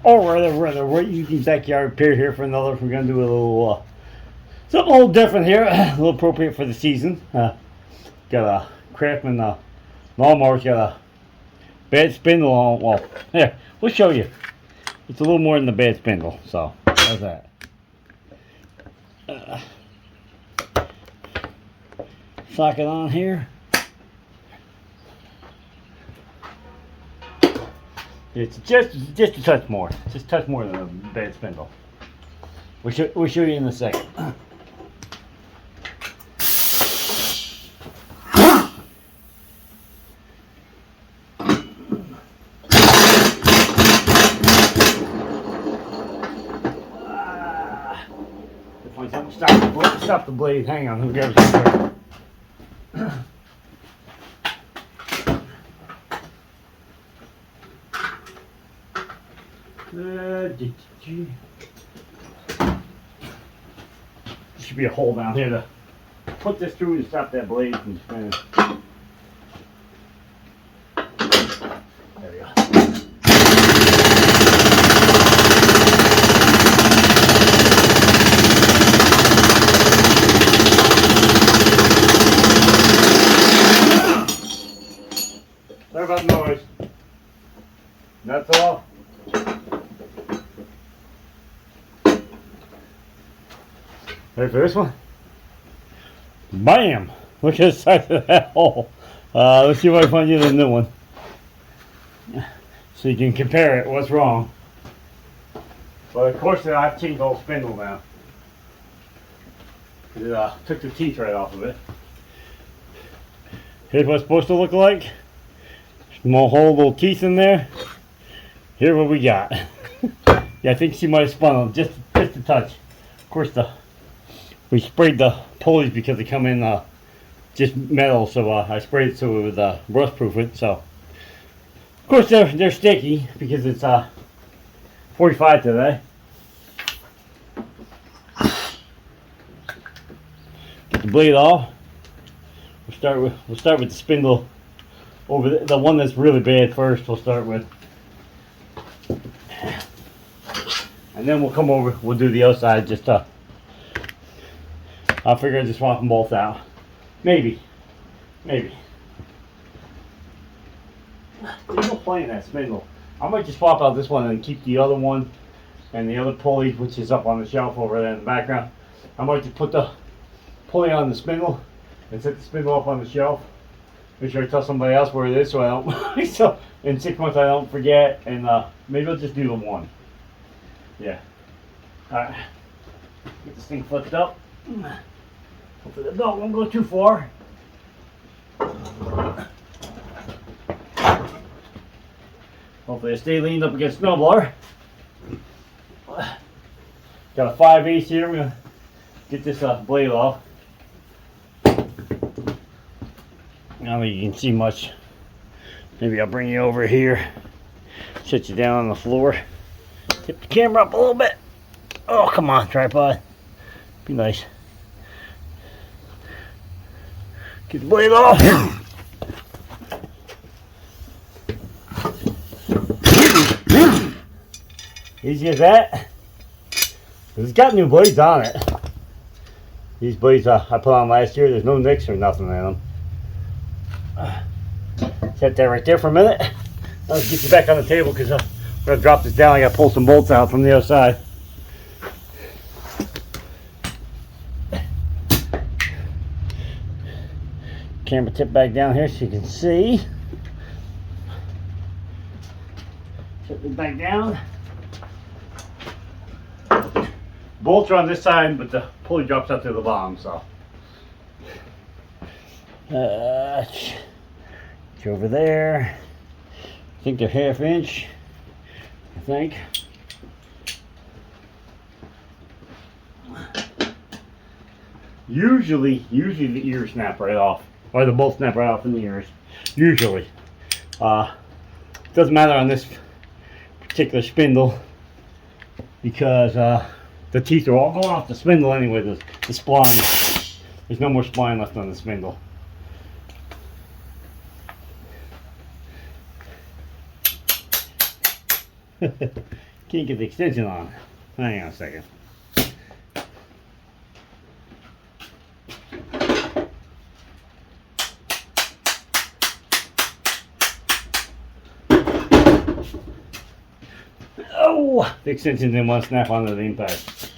Alright, we're using backyard repair here for another. We're gonna do a little something a little different here, a little appropriate for the season. Got a Craftsman lawnmower. It's got a bad spindle on. Well, here we'll show you. It's a little more than the bad spindle. So how's that? Socket on here. It's just a touch more. Just a touch more than a bad spindle. We'll show you in a second. Stop the blade. Hang on. Let me grab some. Should be a hole down here to put this through and stop that blade from spinning. There we go. Sorry about the noise. That's all. Ready for this one? Bam! Look at the size of that hole. Let's see if I can find you the new one. So you can compare it, what's wrong. Well, of course, I've changed the whole spindle now. It took the teeth right off of it. Here's what it's supposed to look like. Small hole, little teeth in there. Here's what we got. Yeah, I think she might have spun them just a touch. Of course, we sprayed the pulleys because they come in just metal, so I sprayed it so it would rust proof it. So, of course, they're sticky because it's 45 today. Get the blade off. We'll start with the spindle over the one that's really bad first. We'll start with, and then we'll come over. We'll do the other side. Just I figure I'd just swap them both out. Maybe. There's no point in that spindle. I might just swap out this one and keep the other one and the other pulley, which is up on the shelf over there in the background. I might just put the pulley on the spindle and set the spindle up on the shelf. Make sure I tell somebody else where it is so I don't. So in 6 months I don't forget, and maybe I'll just do the one. Yeah. All right. Get this thing flipped up. Hopefully the belt won't go too far. Hopefully I stay leaned up against the snowblower. Got a 5/8 here. We're gonna get this blade off. I don't think you can see much. Maybe I'll bring you over here. Sit you down on the floor. Tip the camera up a little bit. Oh, come on, tripod. Be nice. Get the blade off. Easy as that. It's got new blades on it. These blades I put on last year, there's no nicks or nothing in them. Set that right there for a minute. Let's get you back on the table because I'm going to drop this down. I got to pull some bolts out from the other side. Camera tip back down here so you can see. Set it back down. Bolts are on this side, but the pulley drops out to the bottom, so. It's over there. I think they're 1/2 inch. I think. Usually the ears snap right off, or the bolts snap right off in the ears. Usually, doesn't matter on this particular spindle because the teeth are all going off the spindle anyway. The spline, there's no more spline left on the spindle. Can't get the extension on. Hang on a second. Oh, the extension didn't want to snap onto the impact.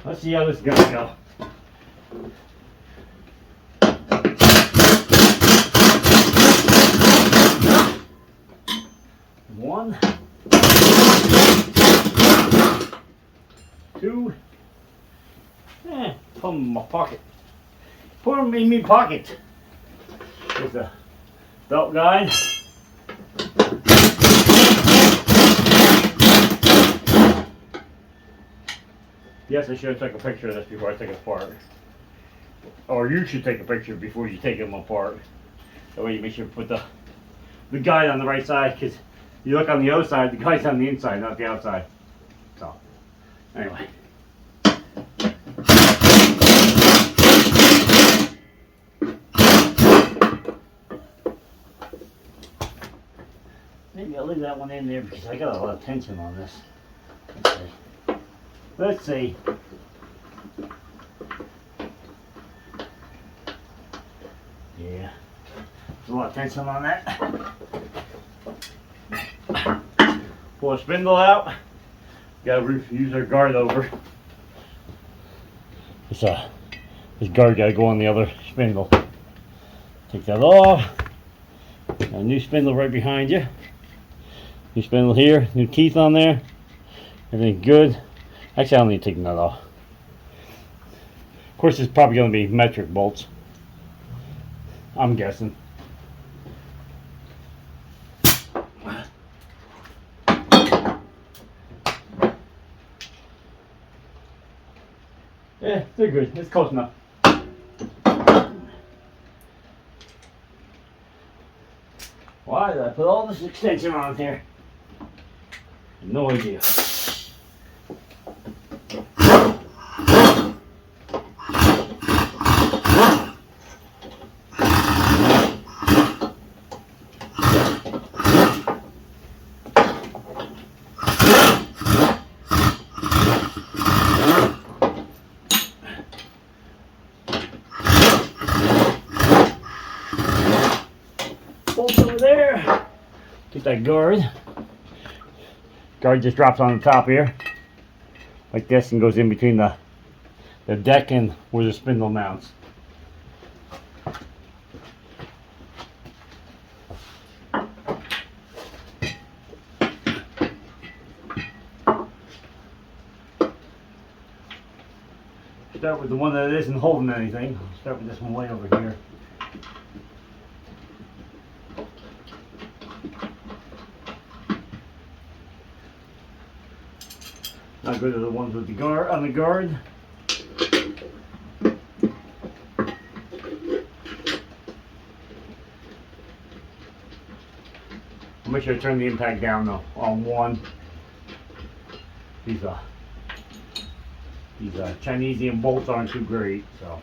Let's see how this is gonna go. One, two, put them in my pocket. Put them in my pocket. There's the belt guide. Yes, I should have taken a picture of this before I take it apart. Or you should take a picture before you take them apart. That way you make sure you put the guide on the right side, because you look on the other side, the guide's on the inside, not the outside. So, anyway. Maybe I'll leave that one in there because I got a lot of tension on this. Let's see. Let's see. Yeah, there's a lot of tension on that. Pull a spindle out. Gotta use our guard over. This guard gotta go on the other spindle. Take that off. Got a new spindle right behind you. New spindle here. New teeth on there. Everything good. Actually, I don't need to take that off. Of course, it's probably going to be metric bolts. I'm guessing. Yeah, they're good. It's close enough. Why did I put all this extension on here? No idea. Bolts over there. Get that guard. Guard just drops on the top here, like this, and goes in between the deck and where the spindle mounts. Start with the one that isn't holding anything. I'll start with this one way over here. Not good are the ones with the guard on the guard. I'll make sure I turn the impact down though on one. These Chinesian bolts aren't too great, so.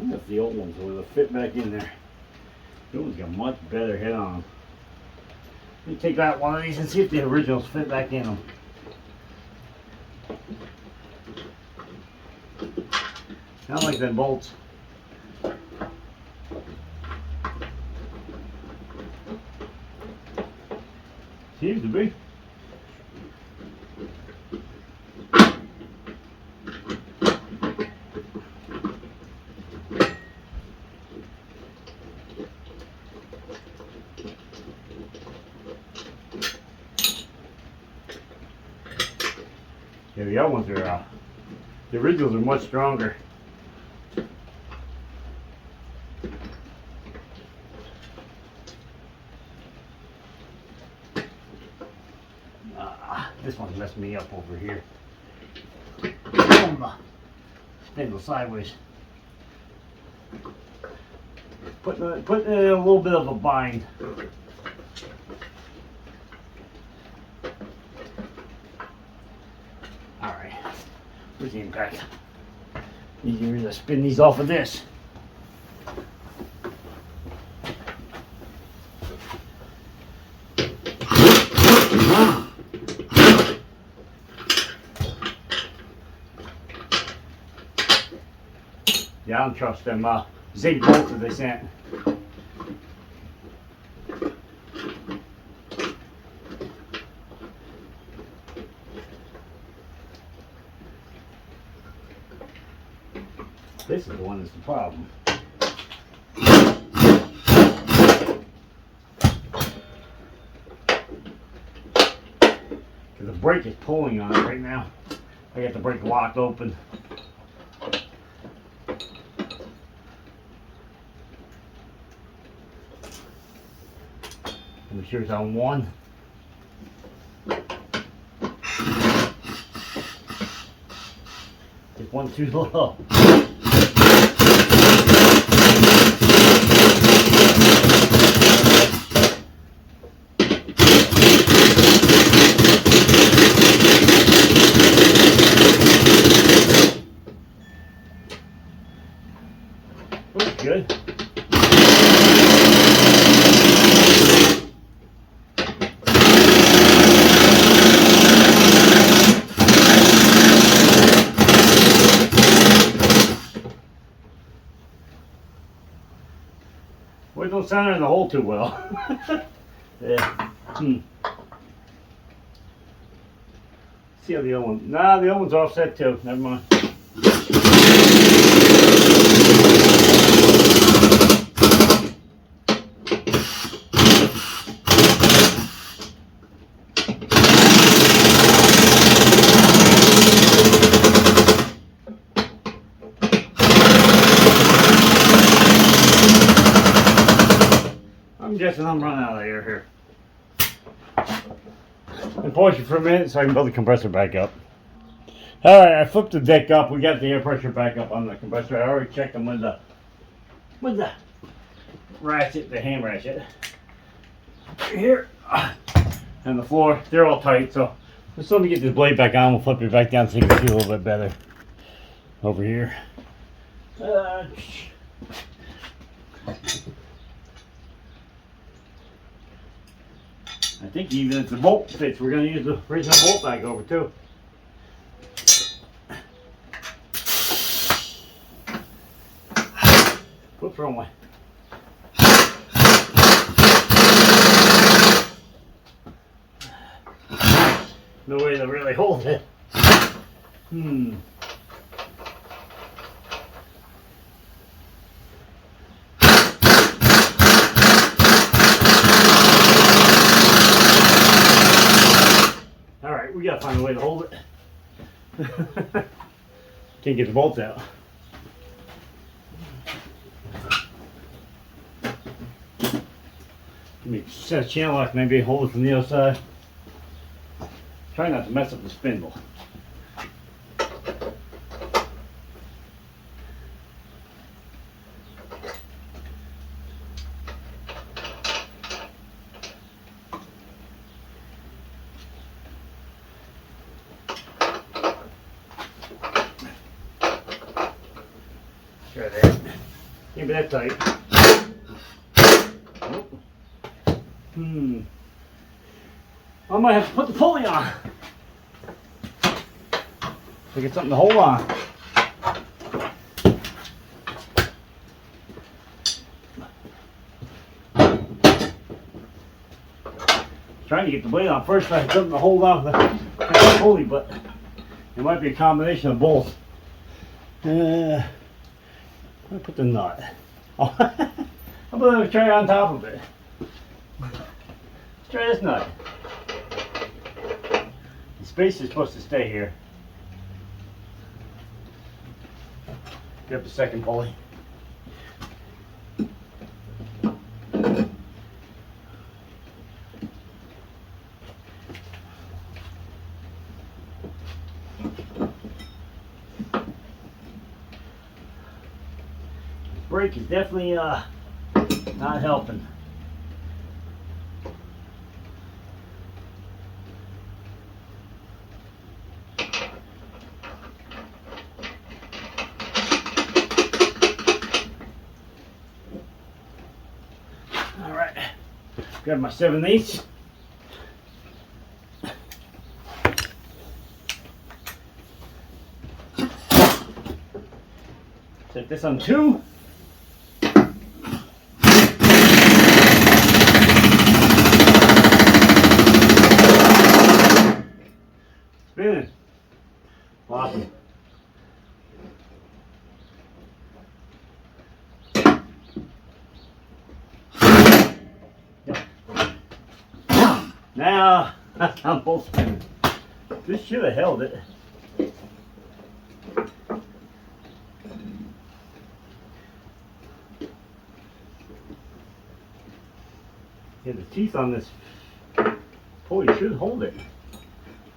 That's the old ones, so it'll fit back in there. The ones got a much better head on them. Let me take out one of these and see if the originals fit back in them. Not like them bolts. Seems to be. Yeah, the other ones are, the originals are much stronger. This one's messing me up over here. Spindle sideways. Putting it in a little bit of a bind. Where's the impact? Easier to spin these off of this. Yeah, I don't trust them zig bolts that they sent. This is the one that's the problem. Because the brake is pulling on it right now. I got the brake locked open. Make sure it's on one. Just one too low. Looks good. We don't center in the hole too well. Yeah. See how the other one. Nah, the other one's offset too. Never mind. I'm guessing I'm running out of air here. And pause you for a minute so I can build the compressor back up. Alright, I flipped the deck up. We got the air pressure back up on the compressor. I already checked them with the ratchet, the hand ratchet. Here. And the floor, they're all tight, so just let me get this blade back on. We'll flip it back down so you can see a little bit better over here. I think even if the bolt fits, we're going to use the original bolt back over too. Whoops, wrong way. No way to really hold it. Alright, we gotta find a way to hold it. Can't get the bolts out. Let me set a channel lock, maybe hold it from the other side. Try not to mess up the spindle. Try that. Can't be that tight. I might have to put the pulley on. To get something to hold on. Trying to get the blade on first, I have something to hold on the pulley, but it might be a combination of both. I'm gonna put the nut. How about I try it on top of it? Let's try this nut. The space is supposed to stay here. Grab the second pulley. Brake is definitely not helping. Grab my 7/8. Set this on 2. Spinning. Awesome. Now, I'm both spinning. This should have held it. Yeah, the teeth on this pulley should hold it.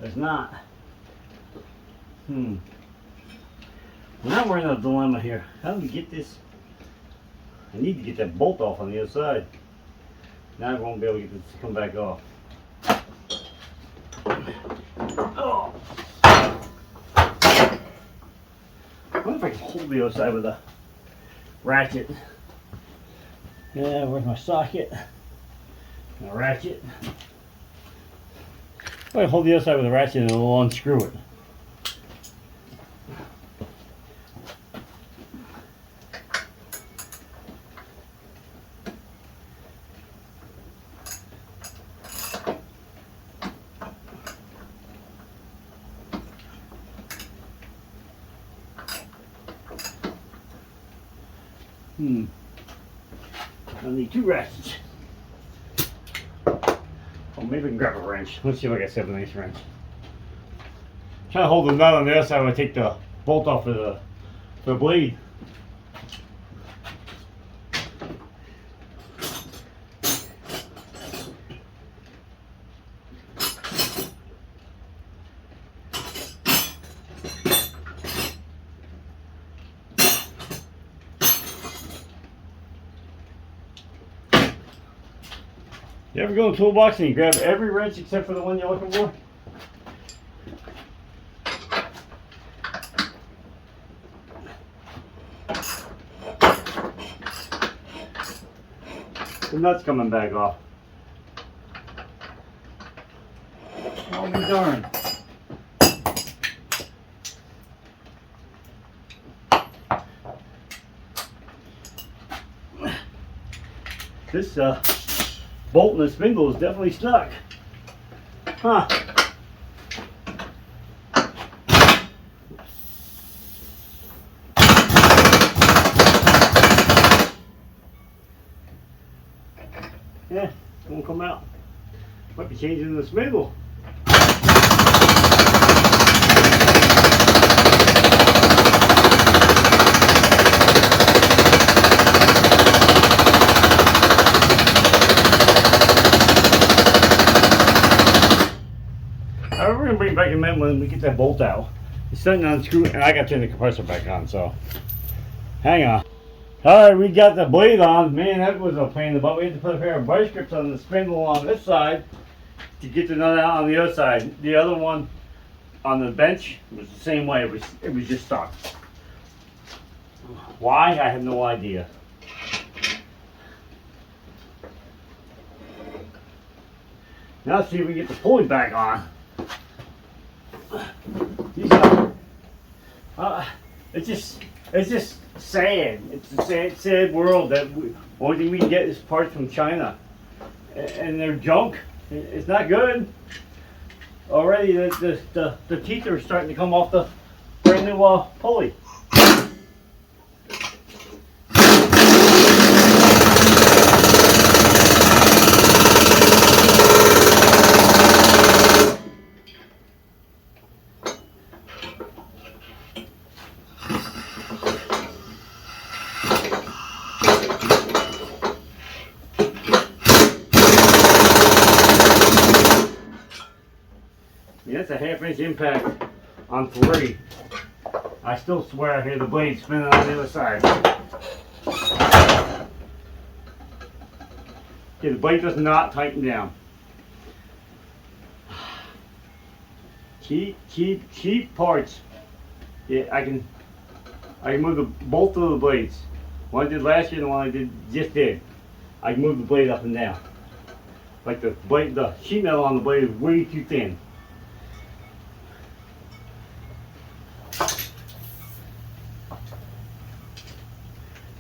It's not. Now we're in a dilemma here. How do we get this? I need to get that bolt off on the other side. Now I won't be able to get this to come back off. Oh. I wonder if I can hold the other side with a ratchet. Yeah, where's my socket? And a ratchet. I can hold the other side with a ratchet and it'll unscrew it. I need 2 ratchets. Oh, maybe I can grab a wrench. Let's see if I got 7/8 wrench. Trying to hold the nut on the other side when I take the bolt off of the blade. You ever go to a toolbox and you grab every wrench except for the one you're looking for? The nut's coming back off. I'll be darned. This bolt in the spindle is definitely stuck. Huh. Yeah, it won't come out. Might be changing the spindle. We're gonna bring it back in a minute when we get that bolt out. It's starting to unscrew, and I got to turn the compressor back on, so hang on. Alright, we got the blade on. Man, that was a pain in the butt. We had to put a pair of vice grips on the spindle on this side to get the nut out on the other side. The other one on the bench was the same way. It was just stuck. Why? I have no idea. Now let's see if we can get the pulley back on. It's just sad. It's a sad world that only thing we can get is parts from China, and they're junk. It's not good. Already the teeth are starting to come off the brand new pulley. That's a 1/2 inch impact on 3. I still swear I hear the blade spinning on the other side. Okay, the blade does not tighten down. Cheap parts. Yeah, I can move both of the blades. One I did last year and the one I just did. I can move the blade up and down. Like the blade, the sheet metal on the blade is way too thin.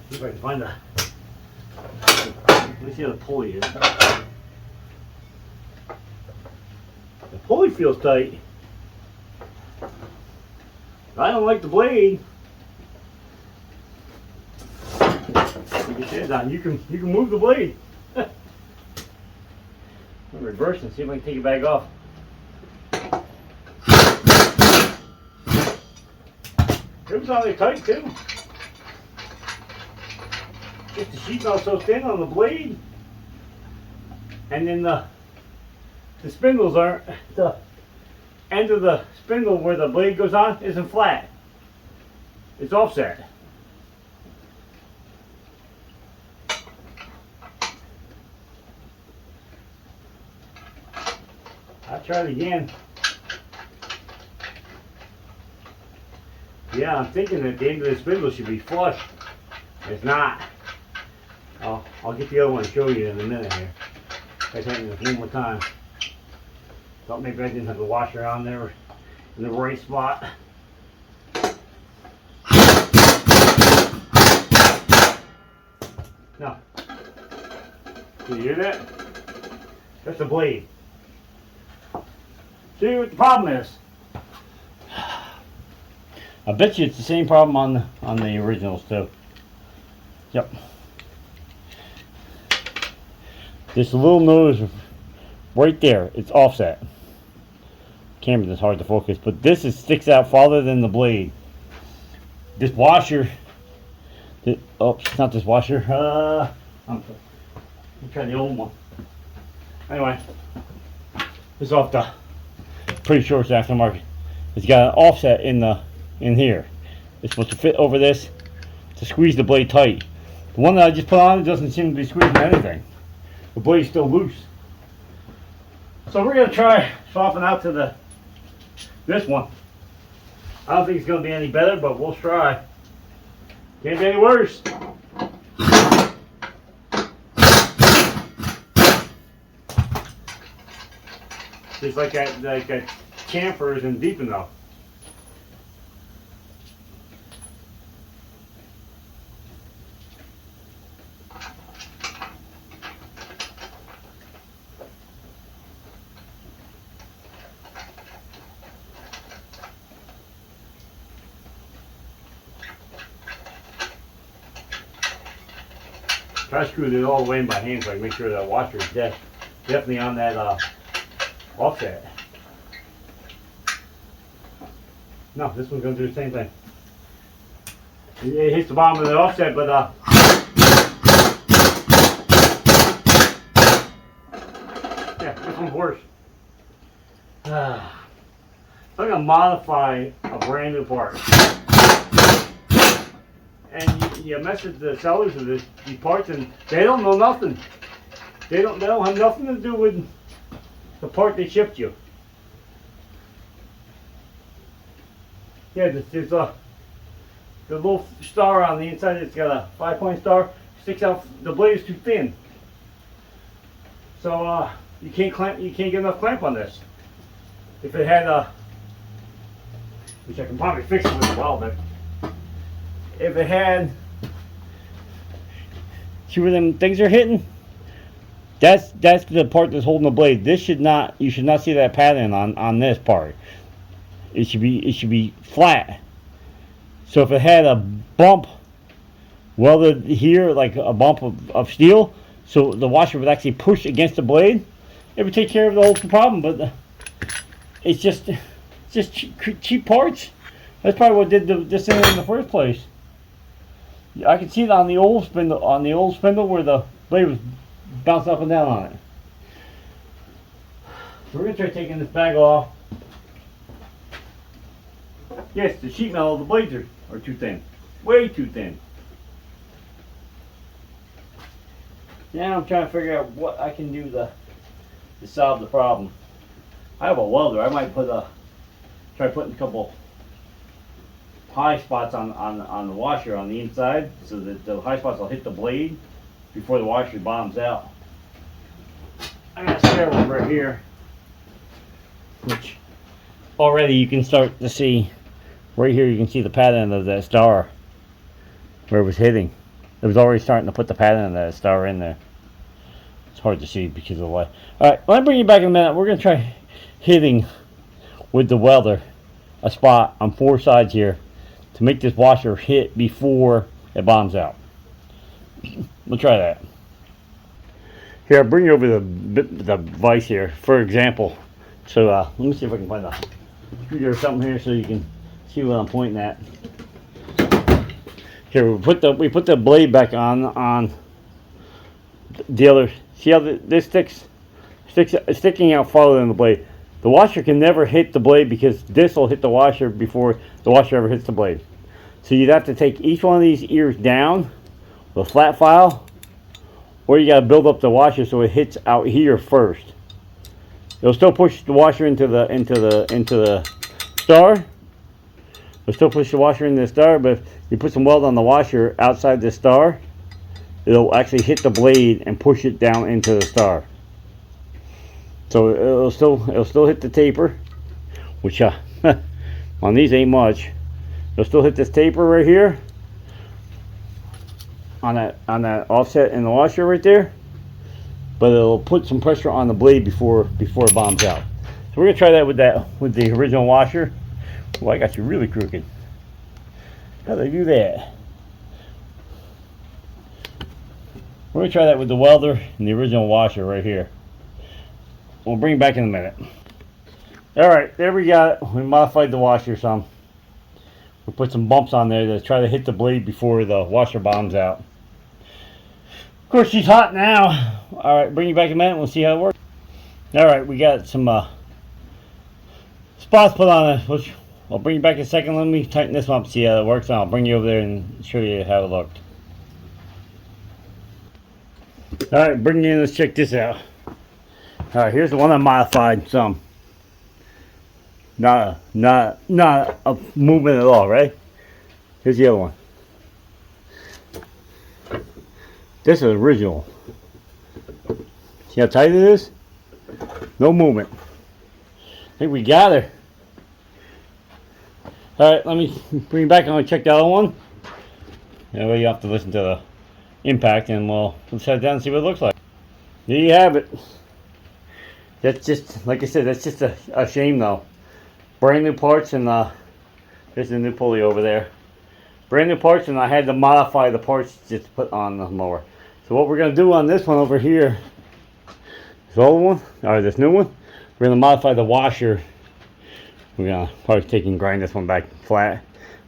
See if I can find a. Let me see how the pulley is. The pulley feels tight. I don't like the blade. You get that down. You can move the blade. I'm gonna reverse and see if I can take it back off. It was only tight too. Just the sheet metal so thin on the blade, and then the spindles aren't. The end of the spindle where the blade goes on isn't flat. It's offset. I'll try it again. Yeah, I'm thinking that the end of the spindle should be flush. It's not. I'll get the other one and show you in a minute here. Try taking this one more time. Thought maybe I didn't have the washer on there in the right spot. No. Can you hear that? That's the blade. See what the problem is? I bet you it's the same problem on the originals too. Yep. This little nose right there, it's offset. Camera is hard to focus, but this sticks out farther than the blade. This washer, it's not this washer. I'm trying the old one. Anyway, it's off the pretty sure it's aftermarket. It's got an offset in here. It's supposed to fit over this to squeeze the blade tight. The one that I just put on, it doesn't seem to be squeezing anything. The blade's still loose. So we're gonna try soften out to this one. I don't think it's gonna be any better, but we'll try. Can't be any worse. Just like that chamfer isn't deep enough. Try to screw it all the way in by hand so I can make sure that washer is definitely on that offset. No, this one's going to do the same thing. It hits the bottom of the offset, but yeah, this one's worse. I'm going to modify a brand new part. And you mess with the sellers of these parts, and they don't know nothing. They don't have nothing to do with the part they shipped you. Yeah, there's the little star on the inside. It's got a 5-point star. Sticks out. The blade is too thin, so you can't get enough clamp on this. If it had which I can probably fix it with a weldment. If it had, see where them things are hitting? That's the part that's holding the blade. This should not. You should not see that pattern on this part. It should be flat. So if it had a bump welded here, like a bump of steel, so the washer would actually push against the blade, it would take care of the whole problem. But it's just cheap parts. That's probably what did this thing in the first place. I can see it on the old spindle where the blade was bouncing up and down on it. So we're gonna try taking this bag off. Yes, the sheet metal, the blades are too thin, way too thin. Now I'm trying to figure out what I can do to solve the problem. I have a welder. I might try putting a couple high spots on the washer on the inside, so that the high spots will hit the blade before the washer bottoms out. I got a spare one right here, which already you can start to see. Right here you can see the pattern of that star where it was hitting. It was already starting to put the pattern of that star in there. It's hard to see because of the light. Alright, let me bring you back in a minute. We're going to try hitting with the welder a spot on 4 sides here to make this washer hit before it bombs out. We'll try that. Here, I'll bring you over the vise here, for example. So let me see if I can find a screwdriver or something here so you can see what I'm pointing at. Here, we put the blade back on the other. See how this sticking out farther than the blade. The washer can never hit the blade because this will hit the washer before the washer ever hits the blade. So you'd have to take each one of these ears down with a flat file, or you got to build up the washer so it hits out here first. It'll still push the washer into the star. It'll still push the washer into the star, but if you put some weld on the washer outside the star, it'll actually hit the blade and push it down into the star. So it'll still hit the taper, which on these ain't much. It'll still hit this taper right here on that offset in the washer right there, but it'll put some pressure on the blade before it bombs out. So we're gonna try that with the original washer. Well, I got you really crooked. How do I do that? We're gonna try that with the welder and the original washer right here. We'll bring it back in a minute. Alright, there we got it. We modified the washer some. We put some bumps on there to try to hit the blade before the washer bombs out. Of course, she's hot now. Alright, bring you back in a minute and we'll see how it works. Alright, we got some spots put on it, which I'll bring you back in a second. Let me tighten this one up, see how it works, and I'll bring you over there and show you how it looked. Alright, bring you in, let's check this out. Alright, here's the one I modified some. Not a movement at all, right? Here's the other one. This is original. See how tight it is? No movement. I think we got her. Alright, let me bring it back and I'll check the other one. That way you have to listen to the impact, and we'll set it down and see what it looks like. There you have it. That's just, like I said, that's just a shame though. Brand new parts, and there's a new pulley over there. Brand new parts, and I had to modify the parts just to put on the mower. So what we're going to do on this one over here, this old one, or this new one, we're going to modify the washer. We're going to probably take and grind this one back flat.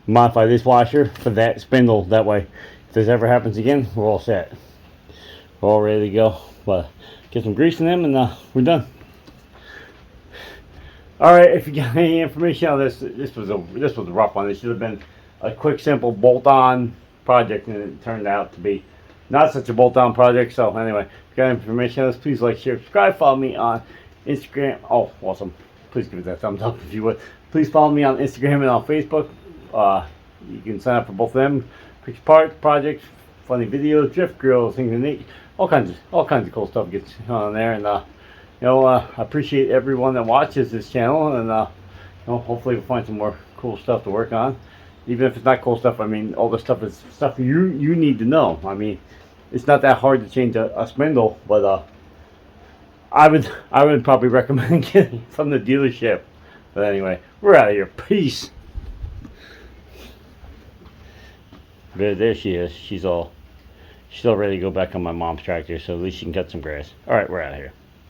Modify this washer for that spindle. That way, if this ever happens again, we're all set. We're all ready to go. But get some grease in them, and we're done. Alright, if you got any information on this, this was a rough one. It should have been a quick, simple bolt-on project, and it turned out to be not such a bolt-on project. So anyway, if you got information on this, please like, share, subscribe, follow me on Instagram. Oh, awesome. Please give it that thumbs up if you would. Please follow me on Instagram and on Facebook. You can sign up for both of them. Picture parts, projects, funny videos, drift grills, things of neat. All kinds of cool stuff gets on there, and you know, I appreciate everyone that watches this channel, and you know, hopefully we'll find some more cool stuff to work on. Even if it's not cool stuff, I mean, all the stuff is stuff you need to know. I mean, it's not that hard to change a spindle, but I would probably recommend getting it from the dealership. But anyway, we're out of here. Peace. There she is. She's all ready to go back on my mom's tractor, so at least she can cut some grass. All right, we're out of here.